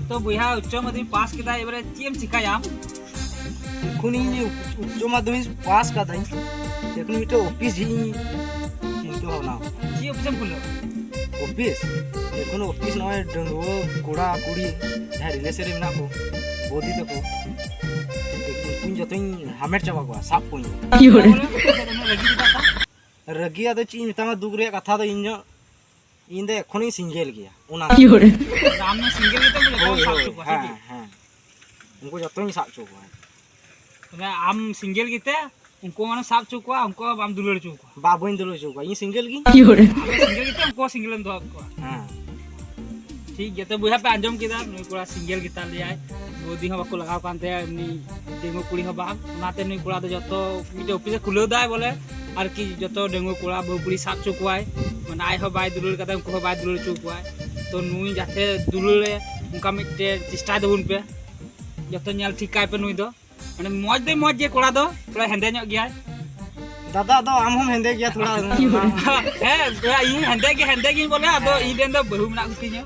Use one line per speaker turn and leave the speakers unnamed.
तो बुया उच्च माध्यमिक पास किया एबारे चेम चिकायाम
खुनी उच्च माध्यमिक पास का दाई एखुनी मिटे ऑफिस जी चिंता होना
ची ऑफिसम खुलो
ऑफिस एखुन ऑफिस नय डंगो कोड़ा कुड़ी जहाँ रिलेशन रे मेना को बोदी तको कुन जतोई हामेट चाबा को साप कोई रगी आदो ची मितामा दुख रे कथा दो इन दे एखुनी सिंगल गया ओना
राम ने सिंगल के तो बोले साप चुका
हां हां उनको जतोई साप चुका
है आम सिंगल गिते उनको माने साप चुका उनको आम दुलड़ चुका
बाबोइन दुलड़ चुका इन सिंगल की
सिंगल गिते उनको सिंगल दो को
हां
ठीक है तो बुया पे अंजम किदा नुई कोड़ा सिंगल गिता लिया गोदी हो बाको लगाव कानते नि डेंगो कुड़ी हो बा उनाते नुई कोड़ा तो जतो मिटे ऑफिस खुलो दाय बोले आर की जतो डेंगो कोड़ा बहुकुड़ी साप चुकवाय माने आय हो बाय दुलड़ कते उनको हो बाय दुलड़ चुकवाय तो नुई जाते दुलड़े उनका मिटे चेष्टा देबुन पे जतो नेल ठिकाय पे नुई दो माने मौज जे कोड़ा दो थोड़ा हेंदे ᱧᱚᱜ गया
दादा तो आम हम हेंदे गया थोड़ा
है थोड़ा ई हेंदे के बोले अदो ई देन दो बहु मना गुतिnya